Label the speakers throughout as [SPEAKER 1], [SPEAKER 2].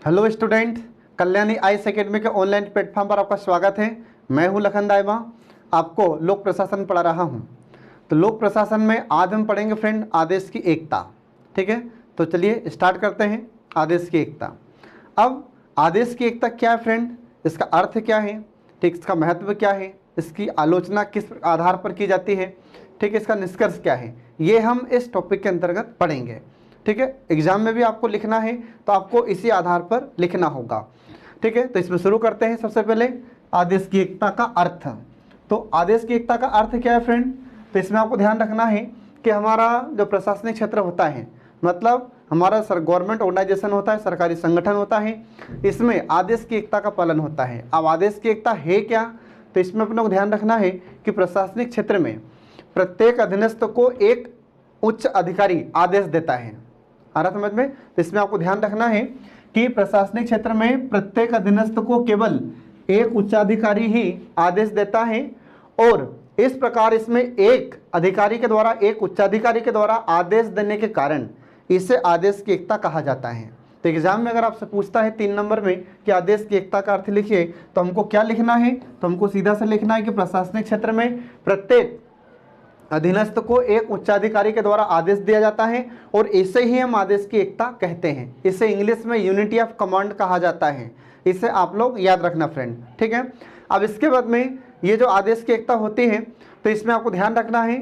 [SPEAKER 1] Hello student, Kalyani IAS academy के online platform पर आपका स्वागत है। मैं हूं लखन दाइमा, आपको लोक प्रशासन पढ़ा रहा हूं। तो लोक प्रशासन में आज हम पढ़ेंगे फ्रेंड आदेश की एकता। ठीक है, तो चलिए स्टार्ट करते हैं। आदेश की एकता। अब आदेश की एकता क्या है फ्रेंड, इसका अर्थ क्या है, ठीक, इसका महत्व क्या है, इसकी आलोचना किस आधार पर की जाती है, ठीक है, इसका निष्कर्ष क्या है, ये हम इस टॉपिक के अंतर्गत पढ़ेंगे। ठीक है, एग्जाम में भी आपको लिखना है तो आपको इसी आधार पर लिखना होगा। ठीक है, तो इसमें शुरू करते हैं। सबसे पहले आदेश की एकता का अर्थ। तो आदेश की एकता का अर्थ क्या है फ्रेंड, तो इसमें आपको ध्यान रखना है कि हमारा जो प्रशासनिक क्षेत्र होता है, मतलब हमारा गवर्नमेंट ऑर्गेनाइजेशन होता है, सरकारी संगठन होता है, इसमें आदेश की एकता का पालन होता है। अब आदेश की एकता है क्या, तो इसमें अपने को ध्यान रखना है कि प्रशासनिक क्षेत्र में प्रत्येक अधीनस्थ को एक उच्च अधिकारी आदेश देता है। आ रहा समझ में? तो इसमें आपको ध्यान रखना है कि प्रशासनिक क्षेत्र में प्रत्येक अधीनस्थ को केवल एक उच्चाधिकारी ही आदेश देता है, और इस प्रकार इसमें एक अधिकारी के द्वारा, एक उच्चाधिकारी के द्वारा आदेश देने के कारण इसे आदेश की एकता कहा जाता है। तो एग्जाम में अगर आपसे पूछता है 3 नंबर में कि आदेश की एकता का अर्थ लिखिए, तो हमको क्या लिखना है, तो हमको सीधा से लिखना है कि प्रशासनिक क्षेत्र में प्रत्येक अधीनस्थ को एक उच्चाधिकारी के द्वारा आदेश दिया जाता है, और इसे ही हम आदेश की एकता कहते हैं। इसे इंग्लिश में यूनिटी ऑफ कमांड कहा जाता है। इसे आप लोग याद रखना फ्रेंड। ठीक है, अब इसके बाद में ये जो आदेश की एकता होती है, तो इसमें आपको ध्यान रखना है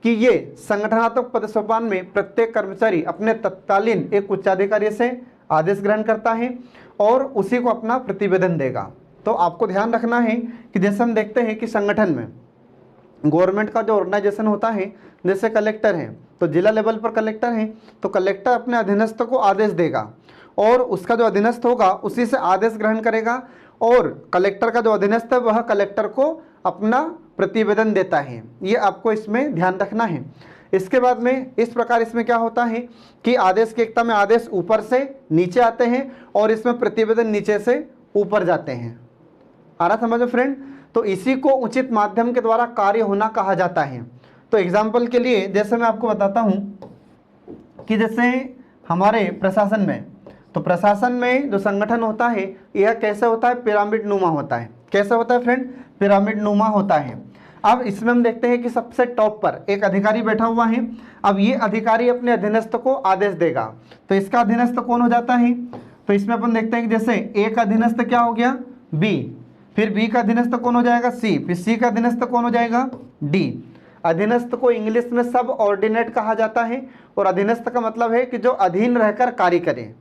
[SPEAKER 1] कि ये संगठनात्मक पदसोपान में प्रत्येक कर्मचारी अपने तत्कालीन एक उच्चाधिकारी से आदेश ग्रहण करता है और उसी को अपना प्रतिवेदन देगा। तो आपको ध्यान रखना है कि जैसे हम देखते हैं कि संगठन में गवर्नमेंट का जो ऑर्गेनाइजेशन होता है, जैसे कलेक्टर है, तो जिला लेवल पर कलेक्टर है, तो कलेक्टर अपने अधीनस्थ को आदेश देगा और उसका जो अधीनस्थ होगा उसी से आदेश ग्रहण करेगा, और कलेक्टर का जो अधीनस्थ है वह कलेक्टर को अपना प्रतिवेदन देता है। ये आपको इसमें ध्यान रखना है। इसके बाद में इस प्रकार इसमें क्या होता है कि आदेश की एकता में आदेश ऊपर से नीचे आते हैं और इसमें प्रतिवेदन नीचे से ऊपर जाते हैं। आ रहा समझो फ्रेंड? तो इसी को उचित माध्यम के द्वारा कार्य होना कहा जाता है। तो एग्जाम्पल के लिए जैसे मैं आपको बताता हूं कि जैसे हमारे प्रशासन में, तो प्रशासन में जो संगठन होता है यह कैसे होता है, पिरामिड नुमा होता है। कैसे होता है फ्रेंड, पिरामिड नुमा होता है। अब इसमें हम देखते हैं कि सबसे टॉप पर एक अधिकारी बैठा हुआ है। अब ये अधिकारी अपने अधीनस्थ को आदेश देगा, तो इसका अधीनस्थ कौन हो जाता है, तो इसमें अपन देखते हैं कि जैसे एक अधीनस्थ क्या हो गया, बी, फिर बी का अधीनस्थ कौन हो जाएगा, सी, फिर सी का अधीनस्थ कौन हो जाएगा, डी। अधीनस्थ को इंग्लिश में सब ऑर्डिनेट कहा जाता है, और अधीनस्थ का मतलब है कि जो अधीन रहकर कार्य करे।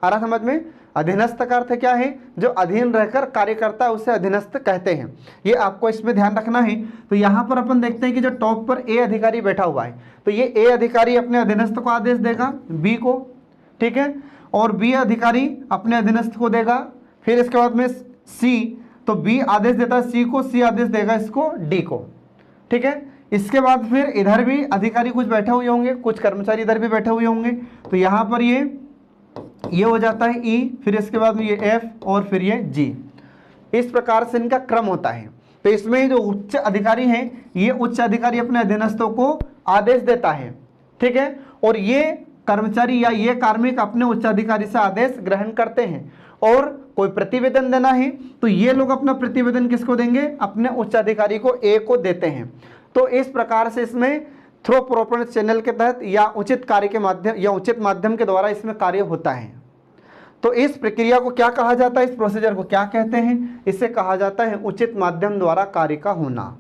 [SPEAKER 1] आ रहा समझ में? अधीनस्थ का अर्थ क्या है, जो अधीन रहकर कार्य करता है उसे अधीनस्थ कहते हैं। ये आपको इसमें ध्यान रखना है। तो यहाँ पर अपन देखते हैं कि जो टॉप पर ए अधिकारी बैठा हुआ है, तो ये ए अधिकारी अपने अधीनस्थ को आदेश देगा, बी को, ठीक है, और बी अधिकारी अपने अधीनस्थ को देगा। फिर इसके बाद में सी, तो बी आदेश देता है सी को, सी आदेश देगा इसको, डी को। ठीक है, इसके बाद फिर इधर भी अधिकारी कुछ बैठे हुए होंगे, कुछ कर्मचारी इधर भी बैठे हुए होंगे, तो यहाँ पर ये हो जाता है ई, फिर इसके बाद में ये एफ, और फिर ये जी। इस प्रकार से इनका क्रम होता है। तो इसमें जो उच्च अधिकारी हैं, ये उच्च अधिकारी अपने अधीनस्थों को आदेश देता है। ठीक है, और ये कर्मचारी या ये कार्मिक अपने उच्चाधिकारी से आदेश ग्रहण करते हैं, और कोई प्रतिवेदन देना है तो ये लोग अपना प्रतिवेदन किसको देंगे, अपने उच्चाधिकारी को, ए को देते हैं। तो इस प्रकार से इसमें थ्रो प्रोपर चैनल के तहत या उचित कार्य के माध्यम या उचित माध्यम के द्वारा इसमें कार्य होता है। तो इस प्रक्रिया को क्या कहा जाता है, इस प्रोसीजर को क्या कहते हैं, इसे कहा जाता है उचित माध्यम द्वारा कार्य का होना।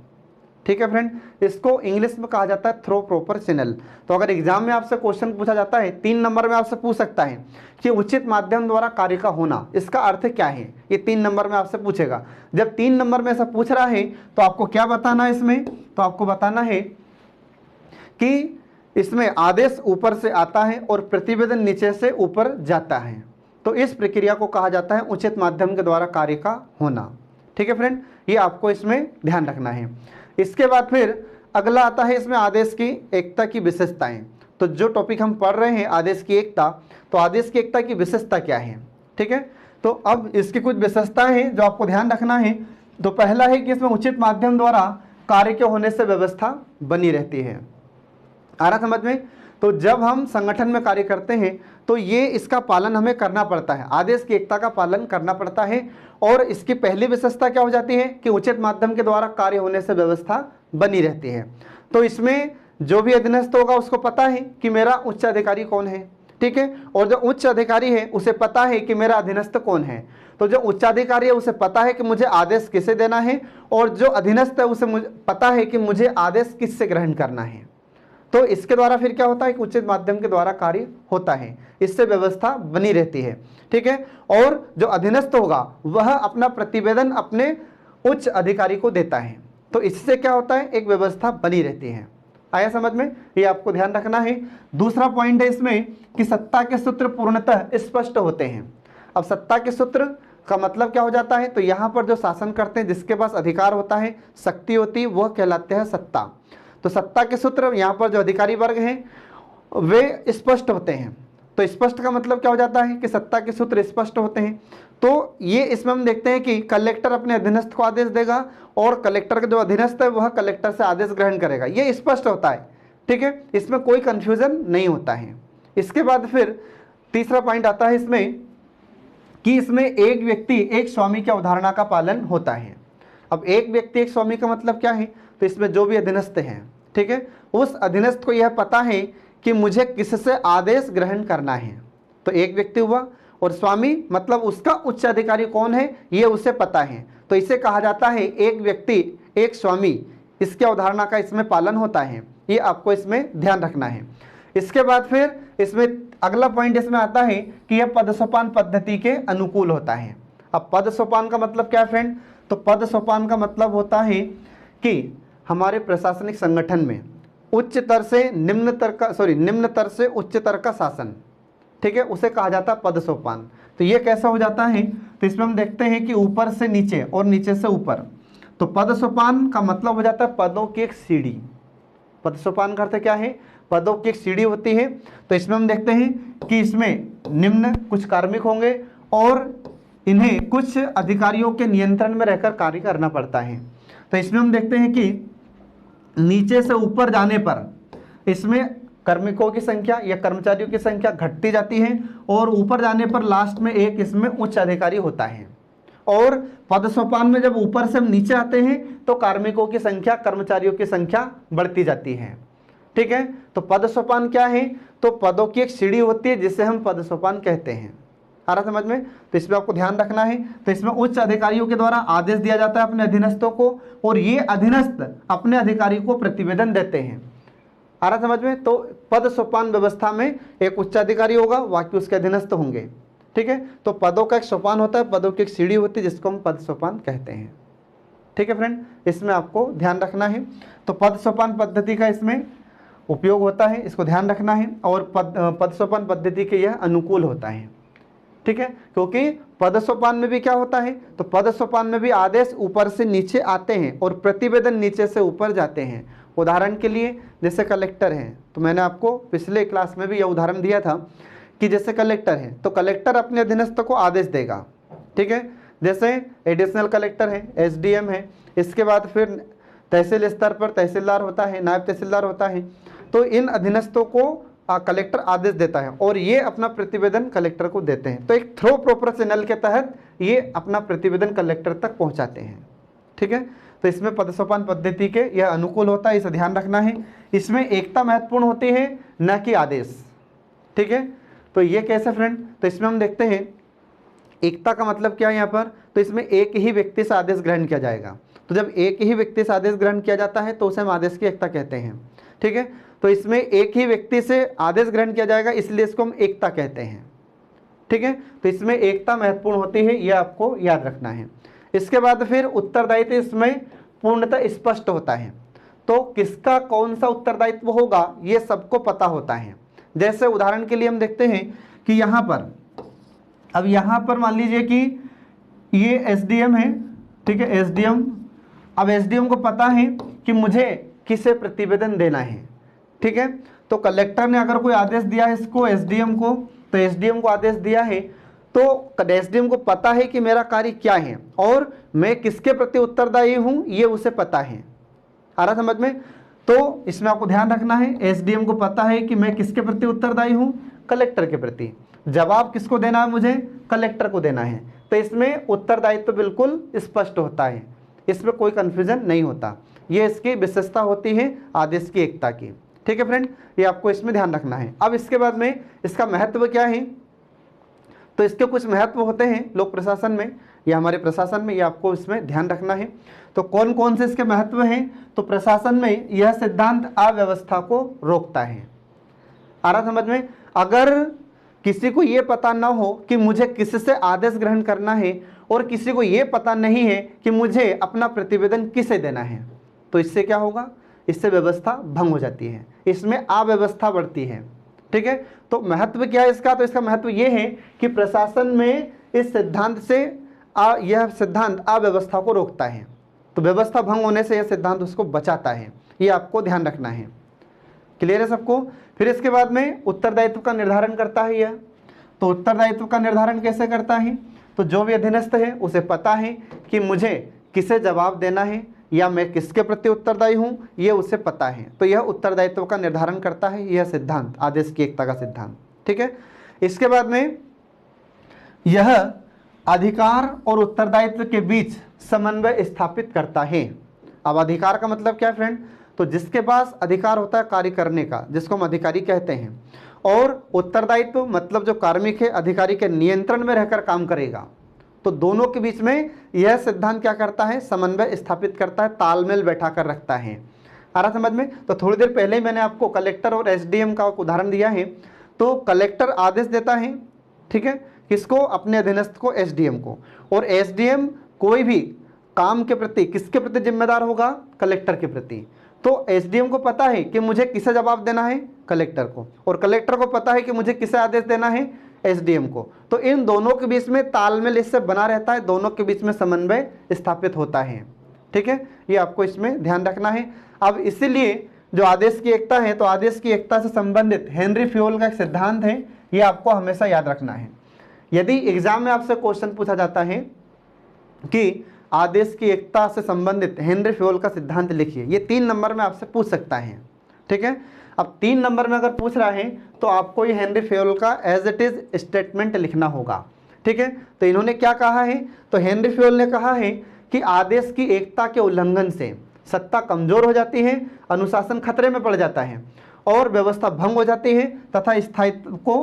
[SPEAKER 1] ठीक है फ्रेंड, इसको इंग्लिश में कहा जाता है थ्रो प्रॉपर चैनल। तो अगर एग्जाम में आपसे क्वेश्चन पूछा जाता है, 3 नंबर में आपसे पूछ सकता है कि उचित माध्यम द्वारा कार्य का होना, इसका अर्थ क्या है, ये 3 नंबर में आपसे पूछेगा। जब 3 नंबर में ऐसा पूछ रहा है तो आपको क्या बताना है इसमें, तो आपको बताना है कि इसमें आदेश ऊपर से आता है और प्रतिवेदन नीचे से ऊपर जाता है। तो इस प्रक्रिया को कहा जाता है उचित माध्यम के द्वारा कार्य का होना। ठीक है फ्रेंड, ये आपको इसमें ध्यान रखना है। इसके बाद फिर अगला आता है इसमें आदेश की एकता की विशेषताएं। तो जो टॉपिक हम पढ़ रहे हैं आदेश की एकता, तो आदेश की एकता की विशेषता क्या है। ठीक है, तो अब इसकी कुछ विशेषताएं हैं जो आपको ध्यान रखना है। तो पहला है कि इसमें उचित माध्यम द्वारा कार्य के होने से व्यवस्था बनी रहती है। आ रहा समझ में? तो जब हम संगठन में कार्य करते हैं तो ये इसका पालन हमें करना पड़ता है, आदेश की एकता का पालन करना पड़ता है। और इसकी पहली विशेषता क्या हो जाती है कि उचित माध्यम के द्वारा कार्य होने से व्यवस्था बनी रहती है। तो इसमें जो भी अधीनस्थ होगा उसको पता है कि मेरा उच्च अधिकारी कौन है, ठीक है, और जो उच्च अधिकारी है उसे पता है कि मेरा अधीनस्थ कौन है। तो जो उच्चाधिकारी है उसे पता है कि मुझे आदेश किसे देना है, और जो अधीनस्थ है उसे मुझे पता है कि मुझे आदेश किससे ग्रहण करना है। तो इसके द्वारा फिर क्या होता है कि उचित माध्यम के द्वारा कार्य होता है, इससे व्यवस्था बनी रहती है, ठीक है। और जो अधीनस्थ होगा वह अपना प्रतिवेदन अपने उच्च अधिकारी को देता है, तो इससे क्या होता है, एक व्यवस्था बनी रहती है। आया समझ में, ये आपको ध्यान रखना है। दूसरा पॉइंट है इसमें कि सत्ता के सूत्र पूर्णतः स्पष्ट होते हैं। अब सत्ता के सूत्र का मतलब क्या हो जाता है, तो यहाँ पर जो शासन करते हैं, जिसके पास अधिकार होता है, शक्ति होती है, वह कहलाते हैं सत्ता। तो सत्ता के सूत्र यहाँ पर जो अधिकारी वर्ग हैं वे स्पष्ट होते हैं। तो स्पष्ट का मतलब क्या हो जाता है कि सत्ता के सूत्र स्पष्ट होते हैं। तो ये इसमें हम देखते हैं कि कलेक्टर अपने अधीनस्थ को आदेश देगा और कलेक्टर का जो अधीनस्थ है वह कलेक्टर से आदेश ग्रहण करेगा, ये स्पष्ट होता है, ठीक है, इसमें कोई कंफ्यूजन नहीं होता है। इसके बाद फिर तीसरा पॉइंट आता है इसमें कि इसमें एक व्यक्ति एक स्वामी की अवधारणा का पालन होता है। अब एक व्यक्ति एक स्वामी का मतलब क्या है, तो इसमें जो भी अधीनस्थ हैं, ठीक है, उस अधीनस्थ को यह पता है कि मुझे किससे आदेश ग्रहण करना है। तो एक व्यक्ति हुआ, और स्वामी मतलब उसका उच्च अधिकारी कौन है ये उसे पता है, तो इसे कहा जाता है एक व्यक्ति एक स्वामी। इसकी अवधारणा का इसमें पालन होता है, ये आपको इसमें ध्यान रखना है। इसके बाद फिर इसमें अगला पॉइंट इसमें आता है कि यह पद सोपान पद्धति के अनुकूल होता है। अब पद सोपान का मतलब क्या है फ्रेंड, तो पद सोपान का मतलब होता है कि हमारे प्रशासनिक संगठन में उच्चतर से निम्नतर से उच्चतर का शासन, ठीक है, उसे कहा जाता है पद सोपान। तो ये कैसा हो जाता है, तो इसमें हम देखते हैं कि ऊपर से नीचे और नीचे से ऊपर। तो पद सोपान का मतलब हो जाता है पदों की एक सीढ़ी। पद सोपान का अर्थ क्या है, पदों की एक सीढ़ी होती है। तो इसमें हम देखते हैं कि इसमें निम्न कुछ कार्मिक होंगे और इन्हें कुछ अधिकारियों के नियंत्रण में रहकर कार्य करना पड़ता है। तो इसमें हम देखते हैं कि नीचे से ऊपर जाने पर इसमें कार्मिकों की संख्या या कर्मचारियों की संख्या घटती जाती है, और ऊपर जाने पर लास्ट में एक इसमें उच्च अधिकारी होता है। और पद सोपान में जब ऊपर से हम नीचे आते हैं तो कार्मिकों की संख्या कर्मचारियों की संख्या बढ़ती जाती है, ठीक है। तो पद सोपान क्या है, तो पदों की एक सीढ़ी होती है जिसे हम पद सोपान कहते हैं। आ रहा समझ में, तो इसमें आपको ध्यान रखना है। तो इसमें उच्च अधिकारियों के द्वारा आदेश दिया जाता है अपने अधीनस्थों को, और ये अधीनस्थ अपने अधिकारी को प्रतिवेदन देते हैं। आ रहा समझ में, तो पद सोपान व्यवस्था में एक उच्चाधिकारी होगा, बाकी उसके अधीनस्थ होंगे, ठीक है। तो पदों का एक सोपान होता है, पदों की एक सीढ़ी होती है जिसको हम पद सोपान कहते हैं, ठीक है फ्रेंड, इसमें आपको ध्यान रखना है। तो पद सोपान पद्धति का इसमें उपयोग होता है, इसको ध्यान रखना है। और पद सोपान पद्धति के यह अनुकूल होता है, ठीक है, क्योंकि पद सोपान में भी क्या होता है, तो पद सोपान में भी आदेश ऊपर से नीचे आते हैं और प्रतिवेदन नीचे से ऊपर जाते हैं। उदाहरण के लिए जैसे कलेक्टर हैं, तो मैंने आपको पिछले क्लास में भी यह उदाहरण दिया था कि जैसे कलेक्टर है तो कलेक्टर अपने अधीनस्थ को आदेश देगा, ठीक है। जैसे एडिशनल कलेक्टर है, एसडीएम है, इसके बाद फिर तहसील स्तर पर तहसीलदार होता है, नायब तहसीलदार होता है। तो इन अधीनस्थों को कलेक्टर आदेश देता है और ये अपना प्रतिवेदन कलेक्टर को देते हैं। तो एक थ्रो प्रॉपर चैनल के तहत ये अपना प्रतिवेदन कलेक्टर तक पहुंचाते हैं, ठीक है। तो इसमें पद सोपान पद्धति के यह अनुकूल होता है, इसे ध्यान रखना है। इसमें एकता महत्वपूर्ण होती है, न कि आदेश, ठीक है। तो ये कैसे फ्रेंड, तो इसमें हम देखते हैं एकता का मतलब क्या है यहाँ पर, तो इसमें एक ही व्यक्ति से आदेश ग्रहण किया जाएगा। तो जब एक ही व्यक्ति से आदेश ग्रहण किया जाता है तो उसे हम आदेश की एकता कहते हैं, ठीक है। तो इसमें एक ही व्यक्ति से आदेश ग्रहण किया जाएगा, इसलिए इसको हम एकता कहते हैं, ठीक है। तो इसमें एकता महत्वपूर्ण होती है, यह आपको याद रखना है। इसके बाद फिर उत्तरदायित्व इसमें पूर्णतः स्पष्ट होता है। तो किसका कौन सा उत्तरदायित्व होगा ये सबको पता होता है। जैसे उदाहरण के लिए हम देखते हैं कि यहाँ पर, अब यहाँ पर मान लीजिए कि ये एसडीएम है, ठीक है, एसडीएम। अब एसडीएम को पता है कि मुझे किसे प्रतिवेदन देना है, ठीक है। तो कलेक्टर ने अगर कोई आदेश दिया है इसको एसडीएम को, तो एसडीएम को आदेश दिया है तो एसडीएम को पता है कि मेरा कार्य क्या है और मैं किसके प्रति उत्तरदायी हूं ये उसे पता है। आ रहा समझ में, तो इसमें आपको ध्यान रखना है, एसडीएम को पता है कि मैं किसके प्रति उत्तरदायी हूं, कलेक्टर के प्रति। जवाब किसको देना है, मुझे कलेक्टर को देना है। तो इसमें उत्तरदायित्व तो बिल्कुल स्पष्ट होता है, इसमें कोई कंफ्यूजन नहीं होता। ये इसकी विशेषता होती है आदेश की एकता की। ठीक है फ्रेंड, ये आपको इसमें ध्यान रखना है। अब इसके बाद में इसका महत्व क्या है, तो इसके कुछ महत्व होते हैं लोक प्रशासन में या हमारे प्रशासन में, ये आपको इसमें ध्यान रखना है। तो कौन कौन से इसके महत्व हैं, तो प्रशासन में यह सिद्धांत अव्यवस्था को रोकता है। आ रहा समझ में? अगर किसी को ये पता ना हो कि मुझे किससे आदेश ग्रहण करना है और किसी को ये पता नहीं है कि मुझे अपना प्रतिवेदन किसे देना है, तो इससे क्या होगा, इससे व्यवस्था भंग हो जाती है, इसमें अव्यवस्था बढ़ती है। ठीक है, तो महत्व क्या है इसका, तो इसका महत्व ये है कि प्रशासन में इस सिद्धांत से यह सिद्धांत अव्यवस्था को रोकता है। तो व्यवस्था भंग होने से यह सिद्धांत उसको बचाता है, ये आपको ध्यान रखना है। क्लियर है सबको? फिर इसके बाद में उत्तरदायित्व का निर्धारण करता है यह। तो उत्तरदायित्व का निर्धारण कैसे करता है, तो जो भी अधीनस्थ है उसे पता है कि मुझे किसे जवाब देना है या मैं किसके प्रति उत्तरदायी हूं, ये उसे पता है। तो यह उत्तरदायित्व का निर्धारण करता है यह सिद्धांत, आदेश की एकता का सिद्धांत। ठीक है, इसके बाद में यह अधिकार और उत्तरदायित्व के बीच समन्वय स्थापित करता है। अब अधिकार का मतलब क्या है फ्रेंड, तो जिसके पास अधिकार होता है कार्य करने का, जिसको हम अधिकारी कहते हैं, और उत्तरदायित्व मतलब जो कार्मिक है अधिकारी के नियंत्रण में रहकर काम करेगा। तो दोनों के बीच में यह सिद्धांत क्या करता है, समन्वय स्थापित करता है, तालमेल बैठा कर रखता है। आ रहा समझ में? तो थोड़ी देर पहले ही मैंने आपको कलेक्टर और एसडीएम का उदाहरण दिया है। तो कलेक्टर आदेश देता है, ठीक है, किसको, अपने अधीनस्थ को, एसडीएम को, और एसडीएम कोई भी काम के प्रति किसके प्रति जिम्मेदार होगा, कलेक्टर के प्रति। तो एसडीएम को पता है कि मुझे किसे जवाब देना है, कलेक्टर को, और कलेक्टर को पता है कि मुझे किसे आदेश देना है, एसडीएम को। तो इन दोनों के बीच में तालमेल इससे बना रहता है, दोनों के बीच में समन्वय स्थापित होता है। ठीक है, ये आपको इसमें ध्यान रखना है। अब इसीलिए जो आदेश की एकता है, तो आदेश की एकता से संबंधित हेनरी फ्योल का एक सिद्धांत है, ये आपको हमेशा याद रखना है। यदि एग्जाम में आपसे क्वेश्चन पूछा जाता है कि आदेश की एकता से संबंधित हेनरी फ्योल का सिद्धांत लिखिए, ये 3 नंबर में आपसे पूछ सकता है। ठीक है, अब 3 नंबर में अगर पूछ रहा है तो आपको ये हेनरी फ्योल का एज इट इज स्टेटमेंट लिखना होगा। ठीक है, तो इन्होंने क्या कहा है, तो हेनरी फ्योल ने कहा है कि आदेश की एकता के उल्लंघन से सत्ता कमजोर हो जाती है, अनुशासन खतरे में पड़ जाता है और व्यवस्था भंग हो जाती है तथा स्थायित्व को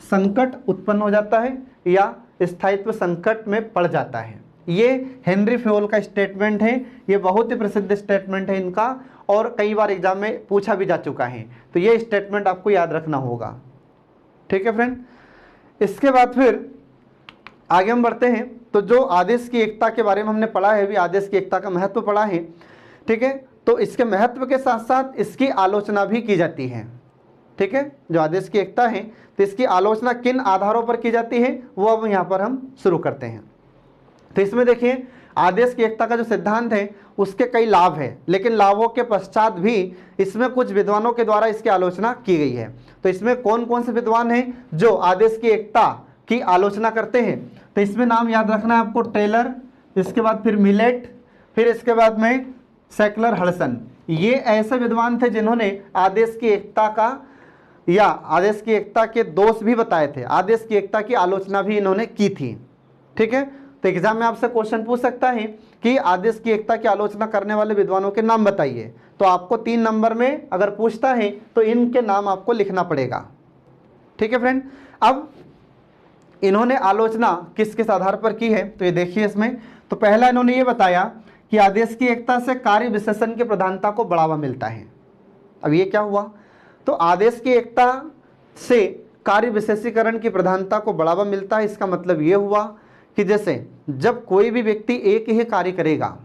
[SPEAKER 1] संकट उत्पन्न हो जाता है या स्थायित्व संकट में पड़ जाता है। ये हेनरी फ्योल का स्टेटमेंट है, ये बहुत ही प्रसिद्ध स्टेटमेंट है इनका, और कई बार एग्जाम में पूछा भी जा चुका है। तो ये स्टेटमेंट आपको याद रखना होगा। ठीक है फ्रेंड, इसके बाद फिर आगे हम बढ़ते हैं। तो जो आदेश की एकता के बारे में हमने पढ़ा है, भी आदेश की एकता का महत्व पढ़ा है। ठीक है, तो इसके महत्व के साथ साथ इसकी आलोचना भी की जाती है। ठीक है, जो आदेश की एकता है तो इसकी आलोचना किन आधारों पर की जाती है, वो अब यहाँ पर हम शुरू करते हैं। तो इसमें देखिए, आदेश की एकता का जो सिद्धांत है उसके कई लाभ हैं, लेकिन लाभों के पश्चात भी इसमें कुछ विद्वानों के द्वारा इसकी आलोचना की गई है। तो इसमें कौन कौन से विद्वान हैं जो आदेश की एकता की आलोचना करते हैं, तो इसमें नाम याद रखना है आपको, टेलर, इसके बाद फिर मिलेट, फिर इसके बाद में सेक्युलर हडसन। ये ऐसे विद्वान थे जिन्होंने आदेश की एकता का या आदेश की एकता के दोष भी बताए थे, आदेश की एकता की आलोचना भी इन्होंने की थी। ठीक है, तो एग्जाम में आपसे क्वेश्चन पूछ सकता है कि आदेश की एकता की आलोचना करने वाले विद्वानों के नाम बताइए। तो आपको 3 नंबर में अगर पूछता है तो इनके नाम आपको लिखना पड़ेगा। ठीक है फ्रेंड, अब इन्होंने आलोचना किस किस आधार पर की है, तो ये देखिए इसमें। तो पहला इन्होंने ये बताया कि आदेश की एकता से कार्य विशेषण की प्रधानता को बढ़ावा मिलता है। अब ये क्या हुआ, तो आदेश की एकता से कार्य विशेषीकरण की प्रधानता को बढ़ावा मिलता है। इसका मतलब ये हुआ कि जैसे जब कोई भी व्यक्ति एक ही कार्य करेगा,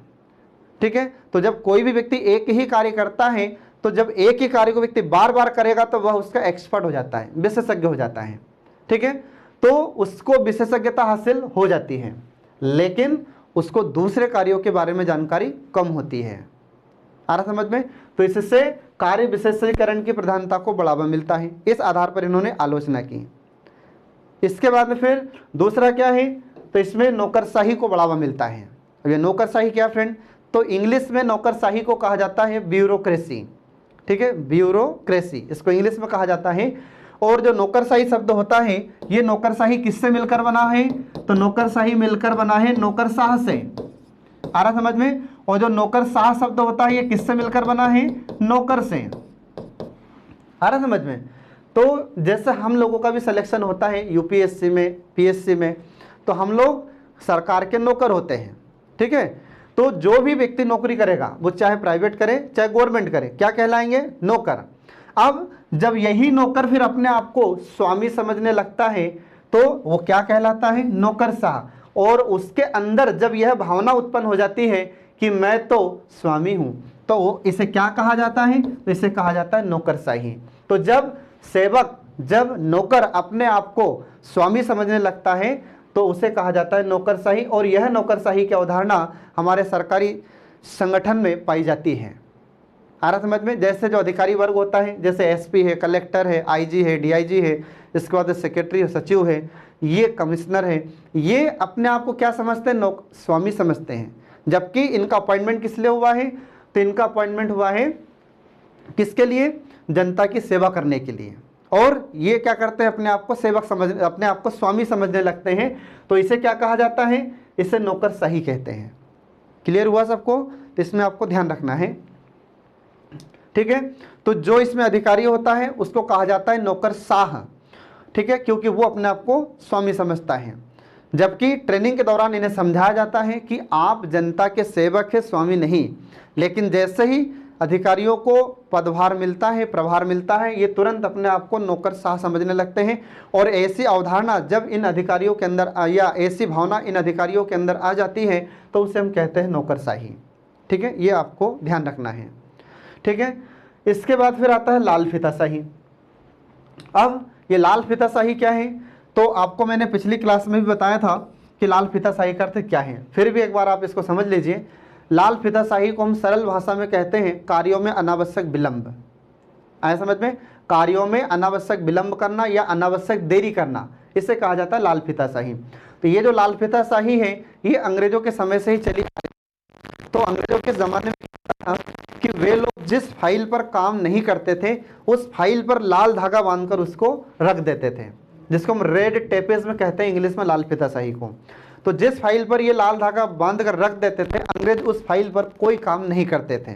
[SPEAKER 1] ठीक है, तो जब कोई भी व्यक्ति एक ही कार्य करता है, तो जब एक ही कार्य को व्यक्ति बार बार करेगा तो वह उसका एक्सपर्ट हो जाता है, विशेषज्ञ हो जाता है। ठीक है, तो उसको विशेषज्ञता हासिल हो जाती है, लेकिन उसको दूसरे कार्यों के बारे में जानकारी कम होती है। आ रहा समझ में? तो इससे कार्य विशेषीकरण की प्रधानता को बढ़ावा मिलता है। इस आधार पर इन्होंने आलोचना की। इसके बाद में फिर दूसरा क्या है, तो इसमें नौकरशाही को बढ़ावा मिलता है। अब ये नौकरशाही क्या फ्रेंड, तो इंग्लिश में नौकरशाही को कहा जाता है ब्यूरोक्रेसी। ठीक है, ब्यूरोक्रेसी इसको इंग्लिश में कहा जाता है। और जो नौकरशाही शब्द होता है, ये नौकरशाही किससे मिलकर बना है? तो नौकरशाही मिलकर बना है नौकरशाह से। आ रहा समझ में? और जो नौकरशाह शब्द होता है ये किससे मिलकर बना है? नौकर से। आ रहा समझ में? तो जैसे हम लोगों का भी सिलेक्शन होता है यूपीएससी में, पीएससी में, तो हम लोग सरकार के नौकर होते हैं। ठीक है, तो जो भी व्यक्ति नौकरी करेगा वो चाहे प्राइवेट करे चाहे गवर्नमेंट करे, क्या कहलाएंगे? नौकर। अब जब यही नौकर फिर अपने आप को स्वामी समझने लगता है तो वो क्या कहलाता है? नौकरशाह। और उसके अंदर जब यह भावना उत्पन्न हो जाती है कि मैं तो स्वामी हूं, तो इसे क्या कहा जाता है? तो इसे कहा जाता है नौकरशाही। तो जब सेवक, जब नौकर अपने आप को स्वामी समझने लगता है तो उसे कहा जाता है नौकरशाही। और यह नौकरशाही की अवधारणा हमारे सरकारी संगठन में पाई जाती है। आ रहा समझ में? जैसे जो अधिकारी वर्ग होता है, जैसे एसपी है, कलेक्टर है, आईजी है, डीआईजी है, इसके बाद सेक्रेटरी है, सचिव है, ये कमिश्नर है, ये अपने आप को क्या समझते हैं? स्वामी समझते हैं। जबकि इनका अपॉइंटमेंट किस लिए हुआ है? तो इनका अपॉइंटमेंट हुआ है किसके लिए? जनता की सेवा करने के लिए। और ये क्या करते हैं? अपने आप को सेवक समझ, अपने आप को स्वामी समझने लगते हैं। तो इसे क्या कहा जाता है? इसे नौकरशाही कहते हैं। क्लियर हुआ सबको? तो इसमें आपको ध्यान रखना है। ठीक है, तो जो इसमें अधिकारी होता है उसको कहा जाता है नौकरशाह। ठीक है, क्योंकि वो अपने आप को स्वामी समझता है। जबकि ट्रेनिंग के दौरान इन्हें समझाया जाता है कि आप जनता के सेवक हैं, स्वामी नहीं। लेकिन जैसे ही अधिकारियों को पदभार मिलता है, प्रभार मिलता है, ये तुरंत अपने आप को नौकरशाह समझने लगते हैं। और ऐसी अवधारणा जब इन अधिकारियों के अंदर या ऐसी भावना इन अधिकारियों के अंदर आ जाती है तो उसे हम कहते हैं नौकरशाही। ठीक है, ये आपको ध्यान रखना है। ठीक है, इसके बाद फिर आता है लाल फीताशाही। अब ये लाल फीताशाही क्या है? तो आपको मैंने पिछली क्लास में भी बताया था कि लाल फीताशाही का अर्थ क्या है। फिर भी एक बार आप इसको समझ लीजिए। लाल फीताशाही को हम सरल भाषा में कहते हैं कार्यों में अनावश्यक विलंब। आया समझ में? कार्यों में अनावश्यक विलंब करना या अनावश्यक देरी करना, इसे कहा जाता है लाल फीताशाही। तो ये जो लाल फीताशाही है ये अंग्रेजों के समय से ही चली आ रही है। तो अंग्रेजों के ज़माने में क्या था कि वे लोग जिस फाइल पर काम नहीं करते थे उस फाइल पर लाल धागा बांधकर उसको रख देते थे, जिसको हम रेड टेपेज में कहते हैं इंग्लिश में, लाल फीताशाही को। तो जिस फाइल पर ये लाल धागा बांध कर रख देते थे, अंग्रेज उस फाइल पर कोई काम नहीं करते थे,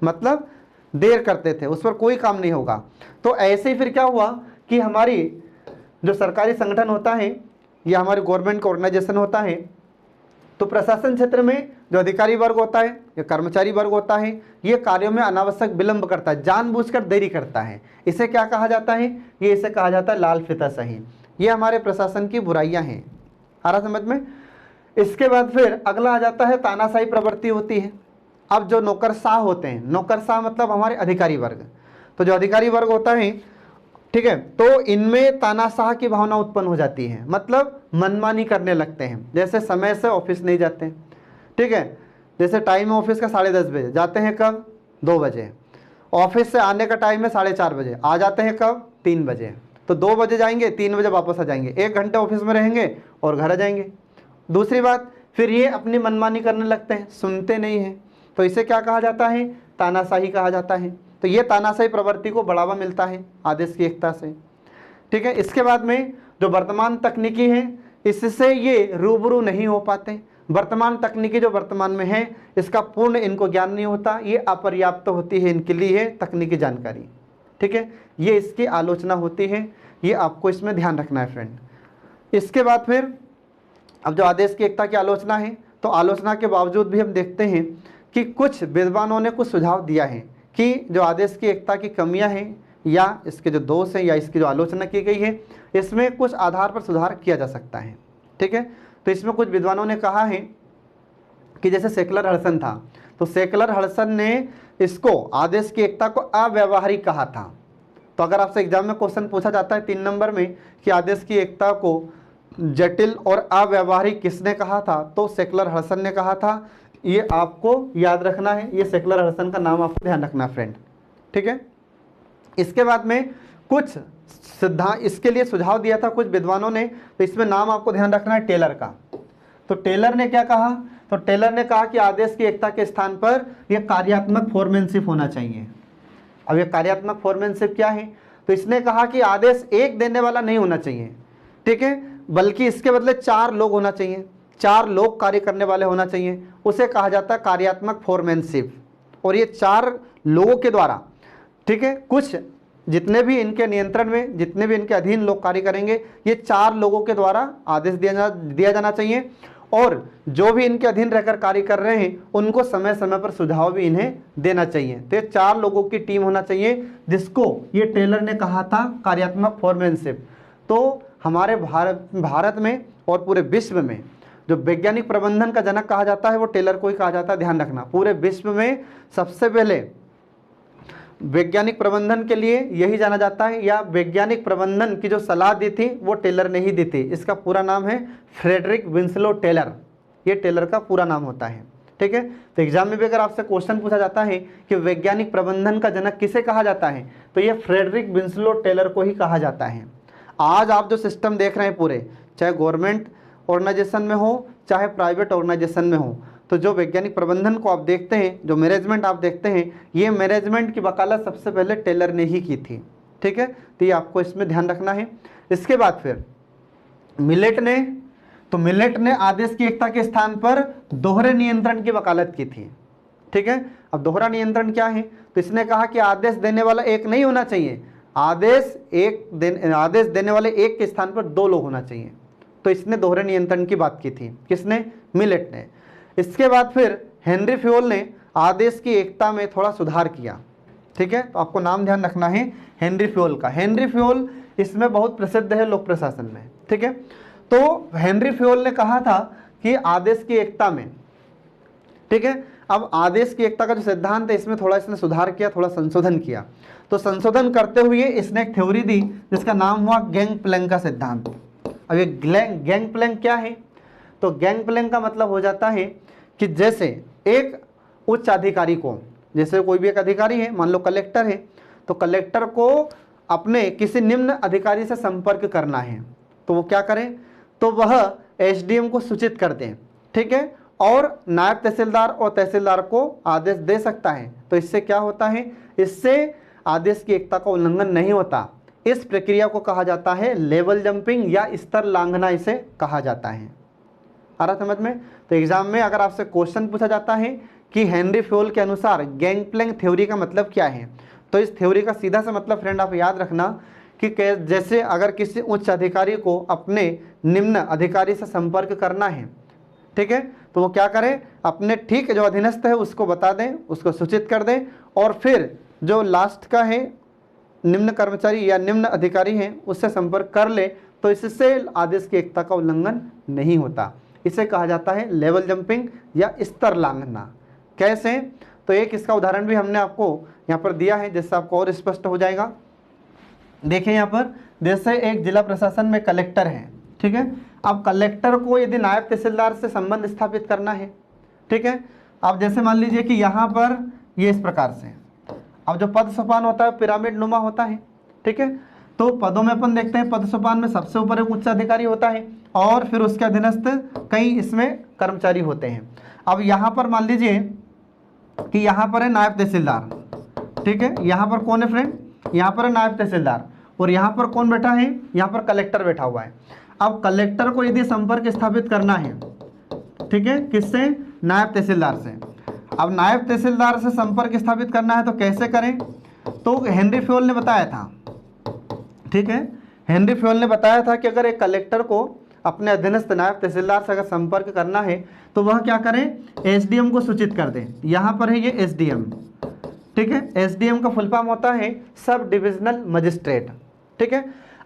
[SPEAKER 1] मतलब देर करते थे, उस पर कोई काम नहीं होगा। तो ऐसे ही फिर क्या हुआ कि हमारी जो सरकारी संगठन होता है या हमारे गवर्नमेंट का ऑर्गेनाइजेशन होता है, तो प्रशासन क्षेत्र में जो अधिकारी वर्ग होता है या कर्मचारी वर्ग होता है ये कार्यों में अनावश्यक विलंब करता है, जानबूझकर देरी करता है। इसे क्या कहा जाता है? ये इसे कहा जाता है लाल फीताशाही। ये हमारे प्रशासन की बुराइयां हैं। आ रहा समझ में? इसके बाद फिर अगला आ जाता है तानाशाही प्रवृत्ति होती है। अब जो नौकरशाह होते हैं, नौकरशाह मतलब हमारे अधिकारी वर्ग, तो जो अधिकारी वर्ग होता है, ठीक है, तो इनमें तानाशाह की भावना उत्पन्न हो जाती है, मतलब मनमानी करने लगते हैं। जैसे समय से ऑफिस नहीं जाते, ठीक है, जैसे टाइम है ऑफिस का 10:30 बजे, जाते हैं कब? 2 बजे। ऑफिस से आने का टाइम है 4:30 बजे, आ जाते हैं कब? 3 बजे। तो 2 बजे जाएंगे, 3 बजे वापस आ जाएंगे, 1 घंटे ऑफिस में रहेंगे और घर आ जाएंगे। दूसरी बात, फिर ये अपनी मनमानी करने लगते हैं, सुनते नहीं हैं, तो इसे क्या कहा जाता है? तानाशाही कहा जाता है। तो ये तानाशाही प्रवृत्ति को बढ़ावा मिलता है आदेश की एकता से। ठीक है, इसके बाद में जो वर्तमान तकनीकी है इससे ये रूबरू नहीं हो पाते। वर्तमान तकनीकी जो वर्तमान में है इसका पूर्ण इनको ज्ञान नहीं होता, ये अपर्याप्त होती है इनके लिए तकनीकी जानकारी। ठीक है, ये इसकी आलोचना होती है, ये आपको इसमें ध्यान रखना है फ्रेंड। इसके बाद फिर अब जो आदेश की एकता की आलोचना है, तो आलोचना के बावजूद भी हम देखते हैं कि कुछ विद्वानों ने कुछ सुझाव दिया है कि जो आदेश की एकता की कमियां हैं या इसके जो दोष हैं या इसकी जो आलोचना की गई है इसमें कुछ आधार पर सुधार किया जा सकता है। ठीक है, तो इसमें कुछ विद्वानों ने कहा है कि जैसे सेकलर हडसन था, तो सेकलर हडसन ने इसको आदेश की एकता को अव्यावहारिक कहा था। तो अगर आपसे एग्जाम में क्वेश्चन पूछा जाता है 3 नंबर में कि आदेश की एकता को जटिल और अव्यावहारिक किसने कहा था, तो सेकलर हडसन ने कहा था। ये आपको याद रखना है, ये सेकलर हडसन का नाम आपको ध्यान रखना है फ्रेंड। ठीक है, इसके बाद में कुछ सिद्धांत इसके लिए सुझाव दिया था कुछ विद्वानों ने, तो इसमें नाम आपको ध्यान रखना है टेलर का। तो टेलर ने क्या कहा? तो टेलर ने कहा कि आदेश की एकता के स्थान पर यह कार्यात्मक फोरमैनशिप होना चाहिए। अब ये कार्यात्मक फोरमैनशिप क्या है, तो इसने कहा कि आदेश एक देने वाला नहीं होना चाहिए, ठीक है, बल्कि इसके बदले 4 लोग होना चाहिए, 4 लोग कार्य करने वाले होना चाहिए, उसे कहा जाता है कार्यात्मक फोरमैनशिप। और ये 4 लोगों के द्वारा, ठीक है, कुछ जितने भी इनके नियंत्रण में, जितने भी इनके अधीन लोग कार्य करेंगे, ये 4 लोगों के द्वारा आदेश दिया जाना चाहिए, और जो भी इनके अधीन रहकर कार्य कर रहे हैं उनको समय समय पर सुझाव भी इन्हें देना चाहिए। तो ये 4 लोगों की टीम होना चाहिए, जिसको ये टेलर ने कहा था कार्यात्मक फोरमैनशिप। तो हमारे भारत में और पूरे विश्व में जो वैज्ञानिक प्रबंधन का जनक कहा जाता है वो टेलर को ही कहा जाता है, ध्यान रखना। पूरे विश्व में सबसे पहले वैज्ञानिक प्रबंधन के लिए यही जाना जाता है, या वैज्ञानिक प्रबंधन की जो सलाह दी थी वो टेलर ने ही दी थी। इसका पूरा नाम है फ्रेडरिक विंसलो टेलर, ये टेलर का पूरा नाम होता है, ठीक है। तो एग्जाम में भी अगर आपसे क्वेश्चन पूछा जाता है कि वैज्ञानिक प्रबंधन का जनक किसे कहा जाता है, तो ये फ्रेडरिक विंसलो टेलर को ही कहा जाता है। आज आप जो सिस्टम देख रहे हैं पूरे, चाहे गवर्नमेंट ऑर्गेनाइजेशन में हो चाहे प्राइवेट ऑर्गेनाइजेशन में हो, तो जो वैज्ञानिक प्रबंधन को आप देखते हैं, जो मैनेजमेंट आप देखते हैं, ये मैनेजमेंट की वकालत सबसे पहले टेलर ने ही की थी, ठीक है। तो ये आपको इसमें ध्यान रखना है। इसके बाद फिर मिलेट ने आदेश की एकता के स्थान पर दोहरे नियंत्रण की वकालत की थी, ठीक है। अब दोहरा नियंत्रण क्या है, तो इसने कहा कि आदेश देने वाला एक नहीं होना चाहिए, आदेश देने वाले एक के स्थान पर 2 लोग होना चाहिए। तो इसने दोहरे नियंत्रण की बात की थी, किसने, मिलेट ने। इसके बाद फिर हेनरी फ्योल ने आदेश की एकता में थोड़ा सुधार किया, ठीक है। तो आपको नाम ध्यान रखना है हेनरी फ्योल का। हेनरी फ्योल इसमें बहुत प्रसिद्ध है लोक प्रशासन में, ठीक है। तो हेनरी फ्योल ने कहा था कि आदेश की एकता में, ठीक है, अब आदेश की एकता का जो सिद्धांत है इसमें थोड़ा इसने सुधार किया, थोड़ा संशोधन किया। तो संशोधन करते हुए इसने एक थ्योरी दी जिसका नाम हुआ गैंगप्लैंक का सिद्धांत। अब ये गैंगप्लैंक क्या है, तो गैंगप्लैंक का मतलब हो जाता है कि जैसे एक उच्च अधिकारी को, जैसे कोई भी एक अधिकारी है, मान लो कलेक्टर है, तो कलेक्टर को अपने किसी निम्न अधिकारी से संपर्क करना है, तो वो क्या करें, तो वह एसडीएम को सूचित कर दें, ठीक है, और नायब तहसीलदार और तहसीलदार को आदेश दे सकता है। तो इससे क्या होता है, इससे आदेश की एकता का उल्लंघन नहीं होता। इस प्रक्रिया को कहा जाता है लेवल जंपिंग या स्तर लांघना, इसे कहा जाता है। आ रहा समझ में। तो एग्जाम में अगर आपसे क्वेश्चन पूछा जाता है कि हेनरी फ्योल के अनुसार गैंगप्लैंक थ्योरी का मतलब क्या है, तो इस थ्योरी का सीधा सा मतलब फ्रेंड आप याद रखना कि जैसे अगर किसी उच्च अधिकारी को अपने निम्न अधिकारी से संपर्क करना है, ठीक है, तो वो क्या करें, अपने ठीक जो अधीनस्थ है उसको बता दें, उसको सूचित कर दें, और फिर जो लास्ट का है निम्न कर्मचारी या निम्न अधिकारी हैं उससे संपर्क कर ले, तो इससे आदेश की एकता का उल्लंघन नहीं होता। इसे कहा जाता है लेवल जंपिंग या स्तर लांघना। कैसे, तो एक इसका उदाहरण भी हमने आपको यहाँ पर दिया है जिससे आपको और स्पष्ट हो जाएगा। देखिए यहाँ पर, जैसे एक जिला प्रशासन में कलेक्टर है, ठीक है, अब कलेक्टर को यदि नायब तहसीलदार से संबंध स्थापित करना है, ठीक है, अब जैसे मान लीजिए कि यहाँ पर ये इस प्रकार से, अब जो पद सोपान होता है पिरामिड नुमा होता है, ठीक है, तो पदों में अपन देखते हैं पद सोपान में सबसे ऊपर एक उच्च अधिकारी होता है और फिर उसके अधीनस्थ कई इसमें कर्मचारी होते हैं। अब यहाँ पर मान लीजिए कि यहाँ पर है नायब तहसीलदार, ठीक है, यहाँ पर कौन है फ्रेंड, यहाँ पर है नायब तहसीलदार, और यहाँ पर कौन बैठा है, यहाँ पर कलेक्टर बैठा हुआ है। अब कलेक्टर को यदि संपर्क स्थापित करना है, ठीक है, किससे, नायब तहसीलदार से। अब नायब तहसीलदार से संपर्क स्थापित करना है तो कैसे करें, तो हेनरी फ्योल ने बताया था, ठीक है, हेनरी फ्योल ने बताया था कि अगर एक कलेक्टर को अपने अधीनस्थ नायब तहसीलदार से अगर संपर्क करना है तो वह क्या करें, एसडीएम को सूचित कर दें। यहाँ पर है ये एसडीएम, ठीक है, एसडीएम का फुल फॉर्म होता है सब डिविजनल मजिस्ट्रेट, ठीक है।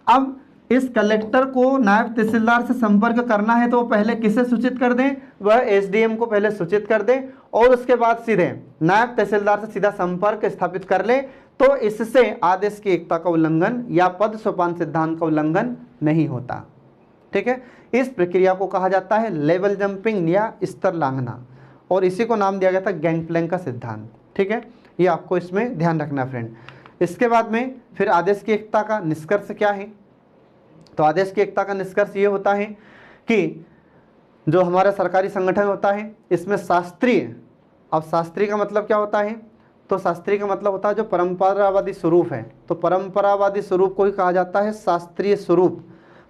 [SPEAKER 1] अब इस कलेक्टर को नायब तहसीलदार से संपर्क करना है तो वो पहले किसे सूचित कर दें, वह एसडीएम को पहले सूचित कर दें और उसके बाद सीधे नायब तहसीलदार से सीधा संपर्क स्थापित कर ले, तो इससे आदेश की एकता का उल्लंघन या पद सोपान सिद्धांत का उल्लंघन नहीं होता, ठीक है। इस प्रक्रिया को कहा जाता है लेवल जंपिंग या स्तर लांघना, और इसी को नाम दिया गया था गैंगप्लैंक का सिद्धांत, ठीक है। ये आपको इसमें ध्यान रखना फ्रेंड। इसके बाद में फिर आदेश की एकता का निष्कर्ष क्या है, तो आदेश की एकता का निष्कर्ष ये होता है कि जो हमारा सरकारी संगठन होता है इसमें शास्त्रीय, अब शास्त्रीय का मतलब क्या होता है, तो शास्त्रीय का मतलब होता है जो परंपरावादी स्वरूप है, तो परंपरावादी स्वरूप को ही कहा जाता है शास्त्रीय स्वरूप।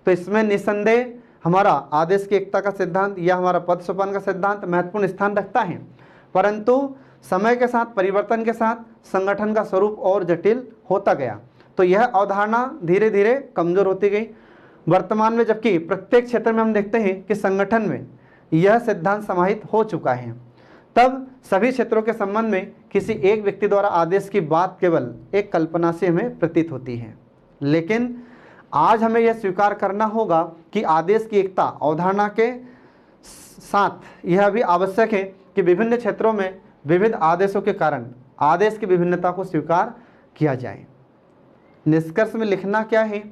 [SPEAKER 1] तो इसमें निसंदेह हमारा आदेश की एकता का सिद्धांत या हमारा पद सोपान का सिद्धांत महत्वपूर्ण स्थान रखता है, परंतु समय के साथ, परिवर्तन के साथ संगठन का स्वरूप और जटिल होता गया, तो यह अवधारणा धीरे धीरे कमजोर होती गई। वर्तमान में जबकि प्रत्येक क्षेत्र में हम देखते हैं कि संगठन में यह सिद्धांत समाहित हो चुका है, तब सभी क्षेत्रों के संबंध में किसी एक व्यक्ति द्वारा आदेश की बात केवल एक कल्पना से हमें प्रतीत होती है। लेकिन आज हमें यह स्वीकार करना होगा कि आदेश की एकता अवधारणा के साथ यह भी आवश्यक है कि विभिन्न क्षेत्रों में विविध आदेशों के कारण आदेश की विभिन्नता को स्वीकार किया जाए। निष्कर्ष में लिखना क्या है,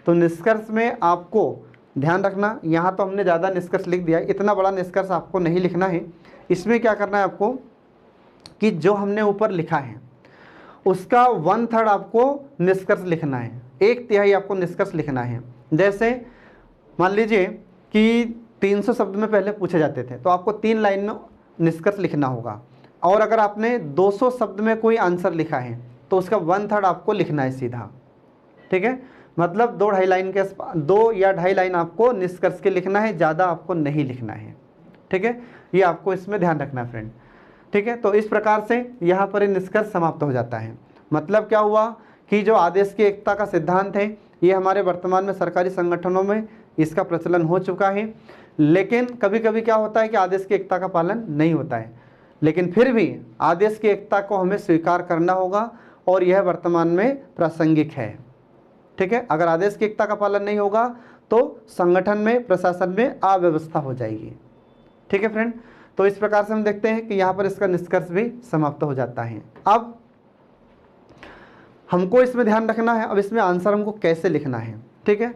[SPEAKER 1] तो निष्कर्ष में आपको ध्यान रखना, यहाँ तो हमने ज़्यादा निष्कर्ष लिख दिया, इतना बड़ा निष्कर्ष आपको नहीं लिखना है। इसमें क्या करना है आपको कि जो हमने ऊपर लिखा है उसका 1/3 आपको निष्कर्ष लिखना है, 1/3 आपको निष्कर्ष लिखना है। जैसे मान लीजिए कि 300 शब्द में पहले पूछे जाते थे, तो आपको 3 लाइन में निष्कर्ष लिखना होगा, और अगर आपने 200 शब्द में कोई आंसर लिखा है तो उसका 1/3 आपको लिखना है सीधा, ठीक है। मतलब 2 या ढाई लाइन आपको निष्कर्ष के लिखना है, ज़्यादा आपको नहीं लिखना है, ठीक है। ये आपको इसमें ध्यान रखना है फ्रेंड, ठीक है। तो इस प्रकार से यहाँ पर निष्कर्ष समाप्त हो जाता है। मतलब क्या हुआ कि जो आदेश की एकता का सिद्धांत है ये हमारे वर्तमान में सरकारी संगठनों में इसका प्रचलन हो चुका है, लेकिन कभी कभी क्या होता है कि आदेश की एकता का पालन नहीं होता है, लेकिन फिर भी आदेश की एकता को हमें स्वीकार करना होगा और यह वर्तमान में प्रासंगिक है, ठीक है। अगर आदेश की एकता का पालन नहीं होगा तो संगठन में, प्रशासन में अव्यवस्था हो जाएगी, ठीक है फ्रेंड। तो इस प्रकार से हम देखते हैं कि यहाँ पर इसका निष्कर्ष भी समाप्त हो जाता है। अब हमको इसमें ध्यान रखना है, अब इसमें आंसर हमको कैसे लिखना है, ठीक है।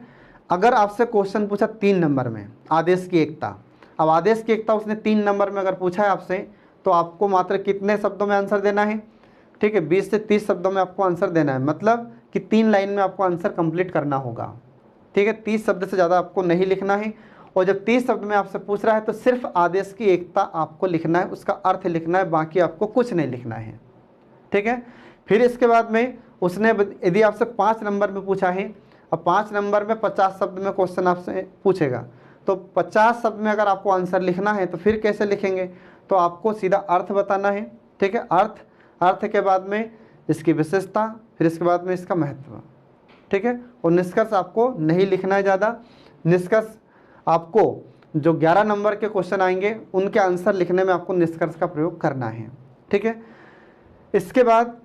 [SPEAKER 1] अगर आपसे क्वेश्चन पूछा 3 नंबर में आदेश की एकता, अब आदेश की एकता उसने 3 नंबर में अगर पूछा है आपसे, तो आपको मात्र कितने शब्दों में आंसर देना है, ठीक है, 20 से 30 शब्दों में आपको आंसर देना है। मतलब कि 3 लाइन में आपको आंसर कंप्लीट करना होगा, ठीक है। 30 शब्द से ज़्यादा आपको नहीं लिखना है, और जब 30 शब्द में आपसे पूछ रहा है तो सिर्फ आदेश की एकता आपको लिखना है, उसका अर्थ लिखना है, बाकी आपको कुछ नहीं लिखना है, ठीक है। फिर इसके बाद में उसने यदि आपसे 5 नंबर में पूछा है, अब 5 नंबर में 50 शब्द में क्वेश्चन आपसे पूछेगा, तो 50 शब्द में अगर आपको आंसर लिखना है तो फिर कैसे लिखेंगे, तो आपको सीधा अर्थ बताना है, ठीक है। अर्थ के बाद में इसकी विशेषता, फिर इसके बाद में इसका महत्व, ठीक है। और निष्कर्ष आपको नहीं लिखना है ज़्यादा। निष्कर्ष आपको जो 11 नंबर के क्वेश्चन आएंगे उनके आंसर लिखने में आपको निष्कर्ष का प्रयोग करना है, ठीक है। इसके बाद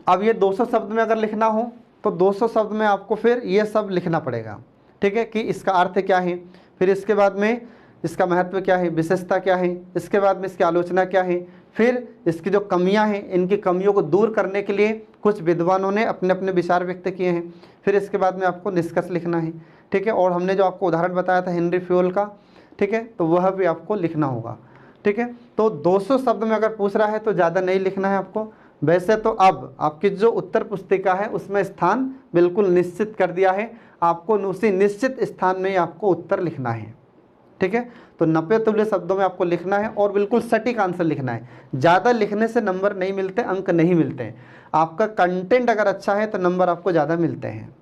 [SPEAKER 1] अब ये 200 शब्द में अगर लिखना हो तो 200 शब्द में आपको फिर ये सब लिखना पड़ेगा, ठीक है, कि इसका अर्थ क्या है, फिर इसके बाद में इसका महत्व क्या है, विशेषता क्या है, इसके बाद में इसकी आलोचना क्या है, फिर इसकी जो कमियां हैं इनकी कमियों को दूर करने के लिए कुछ विद्वानों ने अपने अपने विचार व्यक्त किए हैं, फिर इसके बाद में आपको निष्कर्ष लिखना है, ठीक है। और हमने जो आपको उदाहरण बताया था हेनरी फ्यूल का, ठीक है, तो वह भी आपको लिखना होगा, ठीक है। तो 200 शब्द में अगर पूछ रहा है तो ज़्यादा नहीं लिखना है आपको। वैसे तो अब आपकी जो उत्तर पुस्तिका है उसमें स्थान बिल्कुल निश्चित कर दिया है, आपको उसी निश्चित स्थान में ही आपको उत्तर लिखना है, ठीक है। तो 90 तुल्य शब्दों में आपको लिखना है और बिल्कुल सटीक आंसर लिखना है। ज़्यादा लिखने से नंबर नहीं मिलते, अंक नहीं मिलते हैं। आपका कंटेंट अगर अच्छा है तो नंबर आपको ज़्यादा मिलते हैं,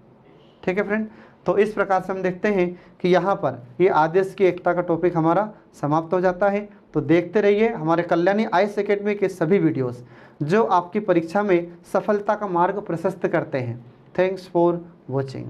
[SPEAKER 1] ठीक है फ्रेंड। तो इस प्रकार से हम देखते हैं कि यहाँ पर ये आदेश की एकता का टॉपिक हमारा समाप्त हो जाता है। तो देखते रहिए हमारे कल्याणी आईएएस एकेडमी के सभी वीडियोस जो आपकी परीक्षा में सफलता का मार्ग प्रशस्त करते हैं। Thanks for watching.